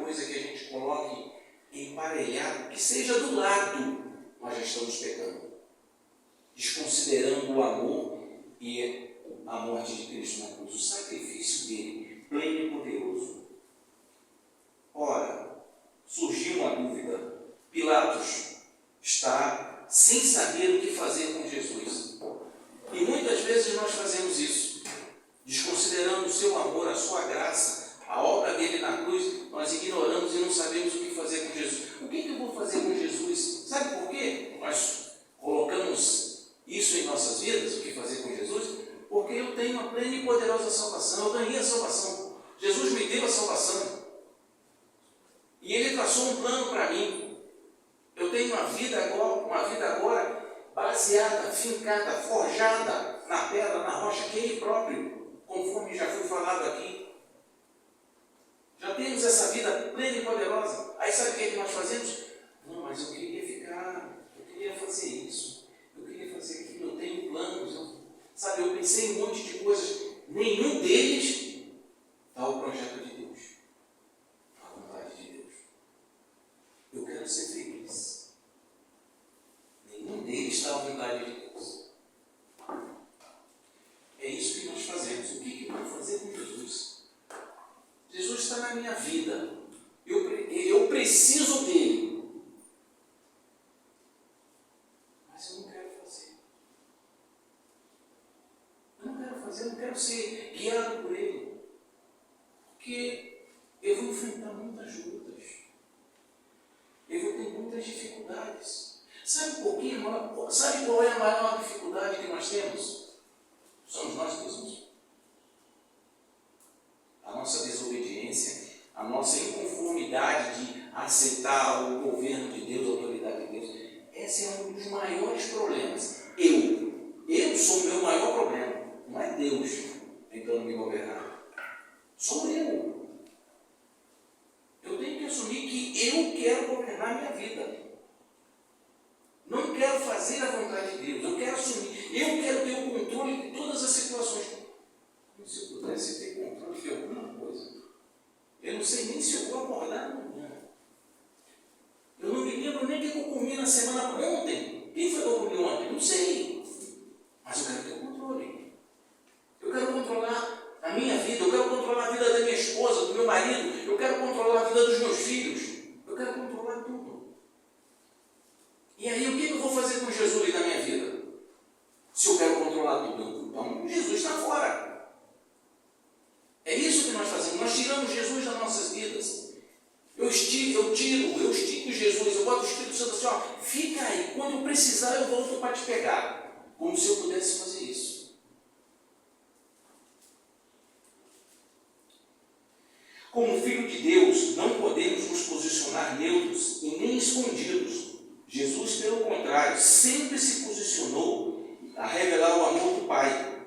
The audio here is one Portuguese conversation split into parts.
coisa que a gente coloque emparelhado, que seja do lado, nós já estamos pecando, desconsiderando o amor e a morte de Cristo na cruz, o sacrifício dele, pleno e poderoso. Ora, surgiu uma dúvida. Pilatos está sem saber o que fazer com Jesus. E muitas vezes nós fazemos isso, desconsiderando o seu amor, a sua graça, a obra dele na cruz, nós ignoramos e não sabemos o que fazer com Jesus. O que eu vou fazer com Jesus? Sabe por quê? Nós colocamos isso em nossas vidas, o que fazer com Jesus? Porque eu tenho a plena e poderosa salvação, eu ganhei a salvação. Jesus me deu a salvação. E ele traçou um plano para mim. Eu tenho uma vida agora baseada, fincada, forjada na pedra, na rocha, que é ele próprio, conforme já foi falado aqui. Já temos essa vida plena e poderosa. Aí sabe o que nós fazemos? Não, mas eu queria fazer isso, eu queria fazer aquilo, eu tenho planos. Eu pensei em um monte de coisas. Nenhum deles está o projeto de Deus, a vontade de Deus. Eu quero ser feliz. Nenhum deles está à vontade de Deus. É isso que nós fazemos. O que eu vou fazer com Jesus? Jesus está na minha vida. Eu preciso dele. Mas eu não quero fazer. Eu não quero ser guiado por ele. Porque eu vou enfrentar muitas lutas. Eu vou ter muitas dificuldades. Sabe qual é a maior dificuldade que nós temos? Somos nós mesmos. A nossa desobediência, a nossa inconformidade de aceitar o governo de Deus, a autoridade de Deus. Esse é um dos maiores problemas. Eu sou o meu maior problema. Não é Deus tentando me governar. Sou eu. Eu tenho que assumir que eu quero governar a minha vida. Não quero fazer a vontade de Deus. Eu quero assumir. Eu quero ter o controle de todas as situações. Como se eu pudesse ter controle de alguma coisa. Eu não sei nem se eu vou acordar amanhã. Eu não me lembro nem o que eu comi na semana ontem. Quem foi que eu comi ontem? Não sei. Mas eu quero ter o controle. Eu quero controlar a minha vida. Eu quero controlar a vida da minha esposa, do meu marido. Eu quero controlar a vida dos meus filhos. Eu quero controlar tudo. E aí, o que eu vou fazer com Jesus na minha vida? Se eu quero controlar tudo, então Jesus está fora. É isso que nós fazemos. Nós tiramos Jesus das nossas vidas. Eu estico Jesus, eu boto o Espírito Santo assim, ó, fica aí. Quando eu precisar, eu volto para te pegar. Como se eu pudesse fazer isso. Como filho de Deus, não podemos nos posicionar neutros e nem escondidos. Jesus, pelo contrário, sempre se posicionou a revelar o amor do Pai.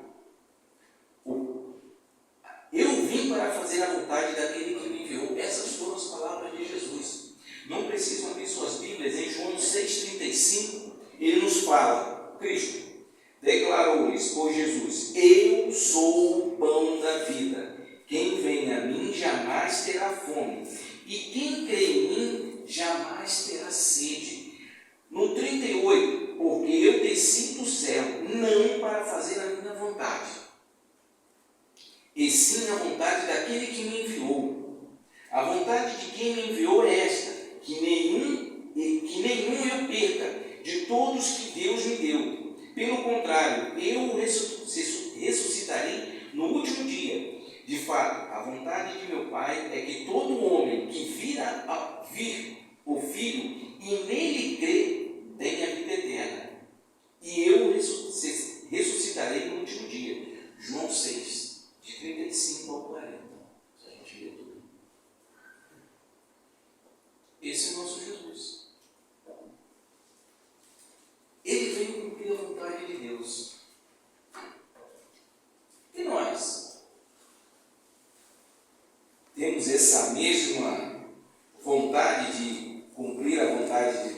Eu vim para fazer a vontade daquele que me enviou. Essas foram as palavras de Jesus. Não precisam abrir suas Bíblias. Em João 6,35, ele nos fala, Cristo declarou-lhes por Jesus: eu sou o pão da vida. Quem vem a mim jamais terá fome, e quem crê em mim jamais terá sede. No 38, porque eu desci do céu, não para fazer a minha vontade, e sim a vontade daquele que me enviou. A vontade de quem me enviou é esta, que nenhum eu perca de todos que Deus me deu. Pelo contrário, eu ressuscitarei no último dia. De fato, a vontade de meu Pai é que todo homem que vir o Filho e nele crê, tenha a vida eterna. E eu ressuscitarei no último dia. João 6, de 35 ao 40. Se a gente lê tudo. Esse é o nosso Jesus. Ele veio cumprir a vontade de Deus. E nós? Temos essa mesma vontade de cumprir a vontade de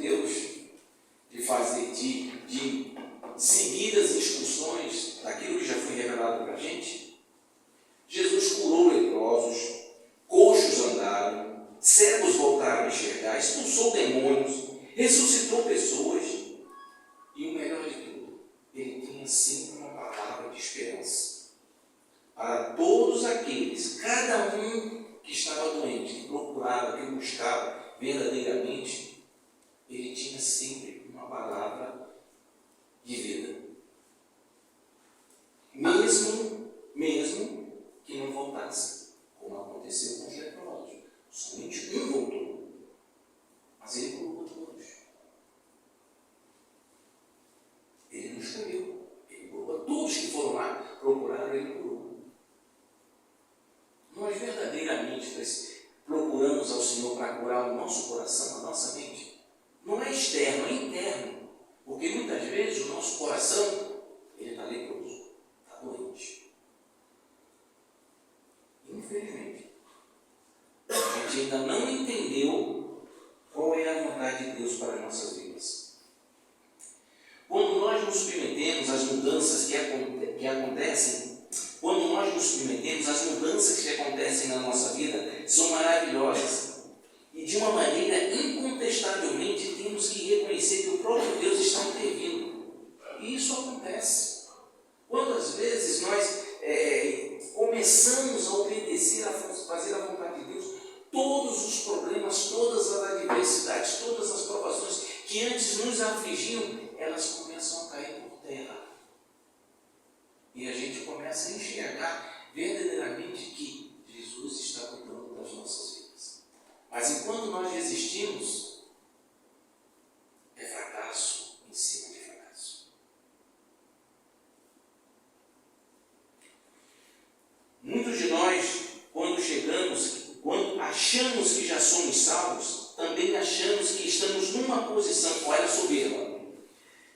demônios, ressuscitou pessoas e o melhor de tudo, ele tinha sempre uma palavra de esperança para todos aqueles, cada um que estava doente, que procurava, que buscava verdadeiramente, ele tinha sempre uma palavra de vida. Mesmo que não voltasse, como aconteceu com os leprosos. Somente um voltou, mas ele curou todos. Ele não escolheu, ele curou todos que foram lá, procuraram, ele curou. Nós verdadeiramente procuramos ao Senhor para curar o nosso coração, a nossa mente. Não é externo, é interno. Porque muitas vezes o nosso coração, ele está leproso, está doente. Infelizmente, a gente ainda não entendeu qual é a vontade de Deus para as nossas vidas. Quando nós nos submetemos às mudanças que acontecem, quando nós nos submetemos às mudanças que acontecem na nossa vida, são maravilhosas. E de uma maneira, incontestavelmente, temos que reconhecer que o próprio Deus está intervindo. E isso acontece. Quantas vezes nós começamos a obedecer, a fazer a vontade de Deus, todos os problemas, todas as adversidades, todas as provações que antes nos afligiam, elas começam a cair por terra. E a gente começa a enxergar verdadeiramente que Jesus está cuidando das nossas vidas. Mas enquanto nós resistimos, é fracasso em cima de fracasso. Muitos de nós, quando achamos que já somos salvos, também achamos que estamos numa posição, olha a soberba,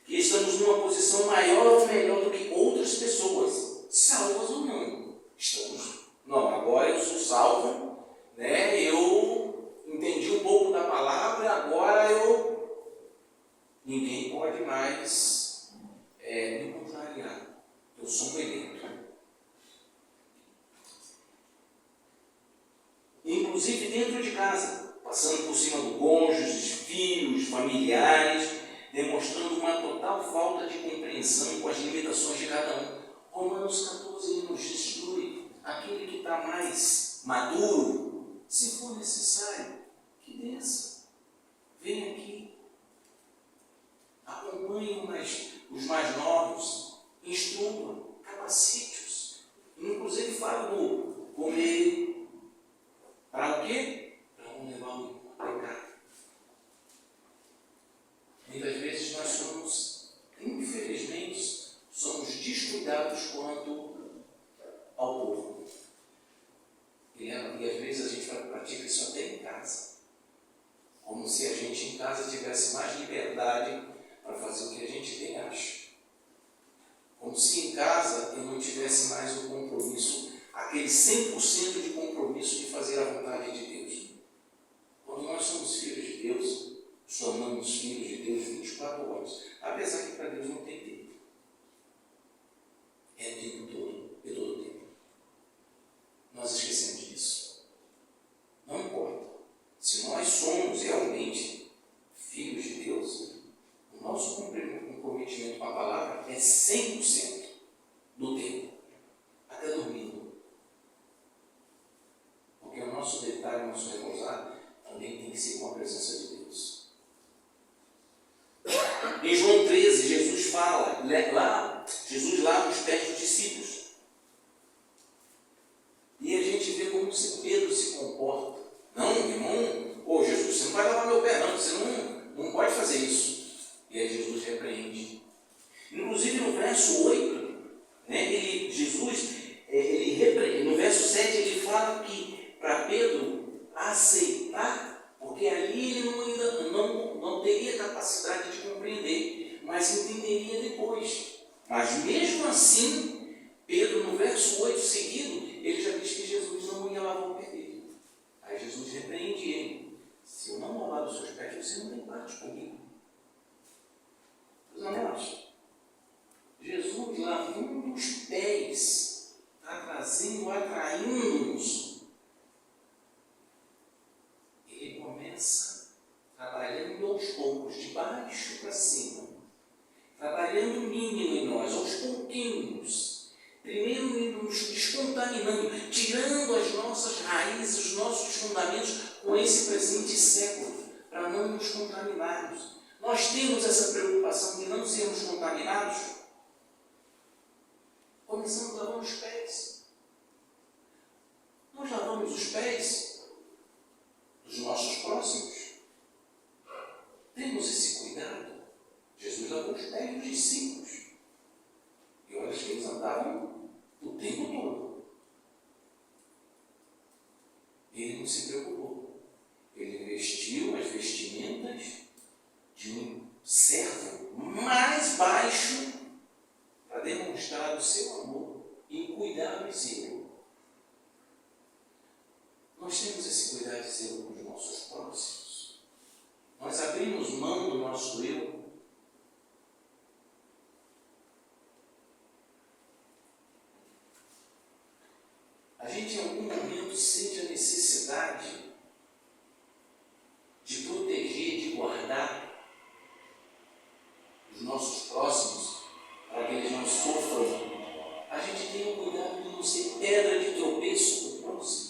que estamos numa posição maior ou melhor do que outras pessoas, salvas ou não. Não, agora eu sou salvo, né? Eu entendi um pouco da palavra, agora ninguém pode mais me contrariar. Eu sou um eleito. Inclusive dentro de casa, passando por cima do cônjuge, filhos, familiares, demonstrando uma total falta de compreensão com as limitações de cada um. Romanos 14 ele nos instrui, aquele que está mais maduro, se for necessário, que desça, venha aqui, acompanhe os mais novos, instrua, capacite-os, inclusive fala do comer. Para o quê? Para não levar o pecado. Muitas vezes nós somos, infelizmente, descuidados quanto ao povo. E às vezes a gente pratica isso até em casa. Como se a gente em casa tivesse mais liberdade para fazer o que a gente bem acha. Como se em casa eu não tivesse mais o compromisso, aquele 100% de compromisso de fazer a vontade de Deus. Quando nós somos filhos de Deus, nos tornamos filhos de Deus 24 horas. Apesar que para Deus não tem tempo. É o tempo todo, é todo o tempo. Nós esquecemos disso. Não importa. Se nós somos realmente filhos de Deus, o nosso comprometimento com a palavra é 100% do tempo. Até dormindo. Porque o nosso detalhe, o nosso repousar, também tem que ser com a presença de Deus. Em João 13, Jesus fala, Jesus lá nos pés dos discípulos. E a gente vê como Pedro se comporta. Não, irmão, Jesus, você não vai lavar meu pé, não, você não pode fazer isso. E aí Jesus repreende. Inclusive no verso 8, né, Jesus repreende. No verso 7 ele fala que para Pedro aceitar, porque ali ele ainda não teria capacidade de compreender, mas entenderia depois. Mas mesmo assim, Pedro no verso 8 seguido, ele já diz que Jesus não ia lavar o pé dele. Aí Jesus repreende ele. Se eu não lavar os seus pés, você não tem parte comigo. Meus amados, Jesus lavando os pés, atraindo-nos. Ele começa trabalhando indo aos poucos, de baixo para cima, trabalhando o mínimo em nós, aos pouquinhos, primeiro indo nos descontaminando, tirando as nossas raízes, os nossos fundamentos com esse presente século, para não nos contaminarmos. Nós temos essa preocupação de não sermos contaminados, começando lavando os pés. Nós lavamos os pés dos nossos próximos. Temos esse cuidado. Jesus lavou os pés dos discípulos. E olha que eles andavam o tempo todo. Ele não se preocupou. Ele vestiu as vestimentas de um servo mais baixo para demonstrar o seu amor e cuidar do Senhor. Nós temos esse cuidado de ser com os nossos próximos. Nós abrimos mão do nosso eu. A gente em algum momento sente a necessidade de proteger, de guardar os nossos próximos para que eles não sofram. A gente tem o cuidado de não ser pedra de tropeço do próximo.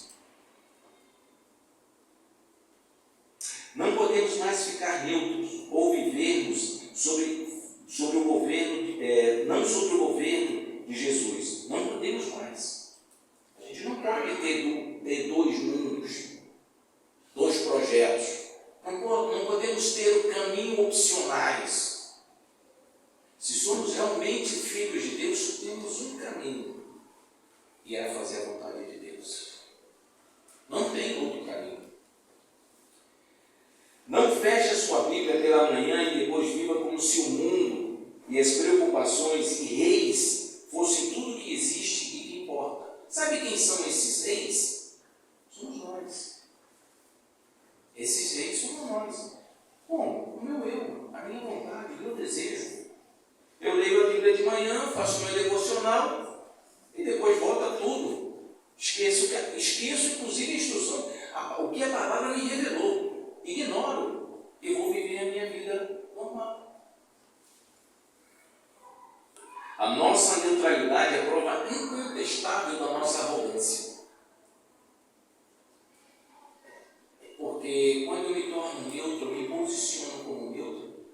Não podemos mais ficar neutros ou vivermos sobre o governo, não sobre o governo de Jesus. Não podemos mais. A gente não pode ter dois mundos, dois projetos. Não podemos ter o caminho opcionais. Se somos realmente filhos de Deus, temos um caminho, e é fazer a vontade de Deus. Não tem outro caminho. Não feche a sua Bíblia pela manhã e depois viva como se o mundo e as preocupações e reis fossem tudo que existe e que importa. Sabe quem são esses reis? Somos nós. Esses reis somos nós. Como? O meu eu, a minha vontade, o meu desejo. Eu leio a Bíblia de manhã, faço meu devocional e depois volta tudo. Esqueço inclusive a instrução, o que a palavra me revelou. Ignoro e vou viver a minha vida normal. A nossa neutralidade é a prova incontestável da nossa arrogância. Porque quando eu me torno neutro, eu me posiciono como neutro,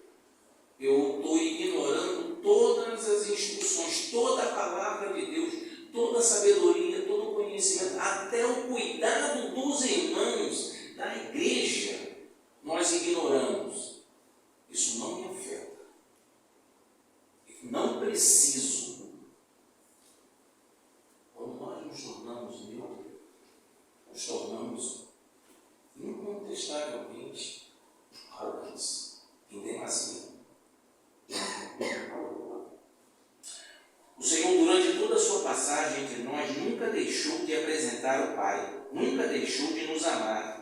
eu estou ignorando todas as instruções, toda a palavra de Deus, toda a sabedoria, todo o conhecimento, até o cuidado dos irmãos da igreja. Nós ignoramos. Isso não me afeta. Não preciso. Quando nós nos tornamos neutros, nos tornamos incontestavelmente arrogantes, em demasia. O Senhor, durante toda a sua passagem entre nós, nunca deixou de apresentar o Pai, nunca deixou de nos amar.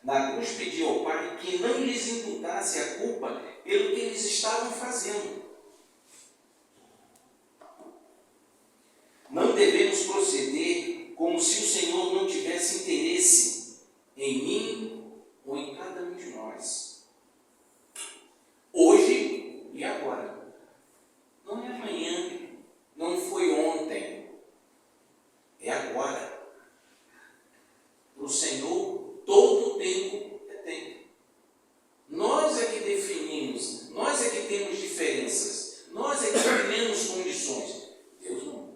Na cruz pediu ao Pai que não lhes imputasse a culpa pelo que eles estavam fazendo. Não devemos proceder como se o Senhor não tivesse interesse em mim ou em cada um de nós. Hoje e agora. Não é amanhã, não foi ontem. É agora. Para o Senhor, todo tempo é tempo. Nós é que definimos, nós é que temos diferenças, nós é que temos condições. Deus não.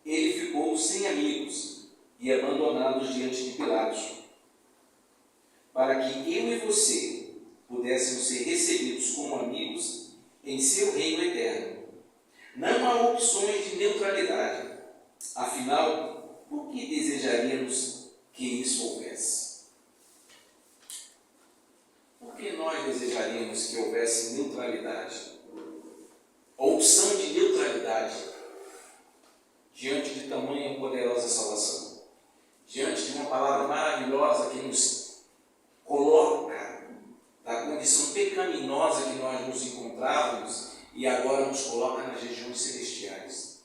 Ele ficou sem amigos e abandonados diante de Pilatos, para que eu e você pudéssemos ser recebidos como amigos em seu reino eterno. Não há opções de neutralidade. Afinal, por que desejaríamos que isso houvesse? Por que nós desejaríamos que houvesse neutralidade? A opção de neutralidade diante de tamanha poderosa salvação. Diante de uma palavra maravilhosa que nos coloca da condição pecaminosa que nós nos encontrávamos e agora nos coloca nas regiões celestiais.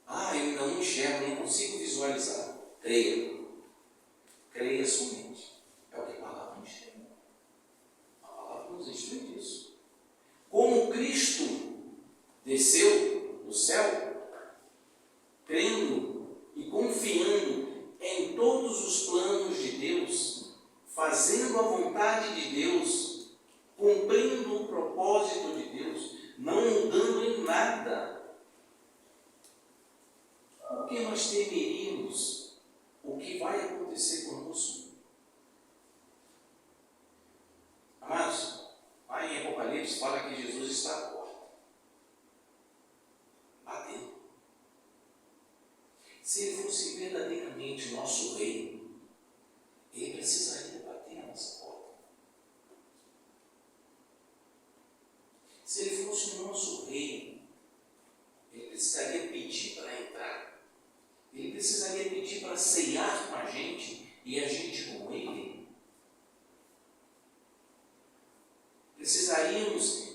Eu ainda não enxergo enxergo, não consigo visualizar. Creia. Creia somente. É o que a palavra nos chama. A palavra nos instrui disso. Como Cristo desceu do céu, crendo e confiando em todos os planos de Deus, fazendo a vontade de Deus, cumprindo o propósito de Deus, não mudando em nada. Por que nós temeríamos o que vai acontecer conosco? Amados, lá em Apocalipse fala que Jesus está à porta, batendo. Se ele fosse verdadeiramente nosso rei, ele precisaria bater na nossa porta. Se ele fosse o nosso rei, ele precisaria pedir para entrar. Ele precisaria pedir para ceiar com a gente e a gente com ele. Precisaríamos,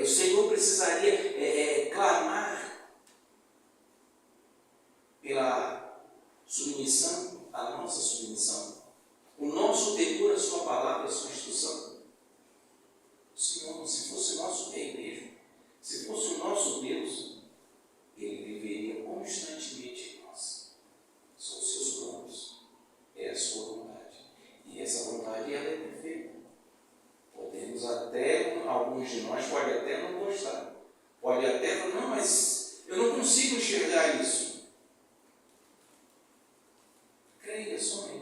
o Senhor precisaria clamar pela submissão, a nossa submissão, o nosso temor, a sua palavra, a sua instrução. O Senhor, se fosse o nosso rei mesmo, se fosse o nosso Deus, ele viveria constantemente em nós. São os seus planos, é a sua vontade. E essa vontade ela é perfeita. Podemos até, alguns de nós podem até não gostar. Pode até falar, não, mas eu não consigo enxergar isso. Creia somente.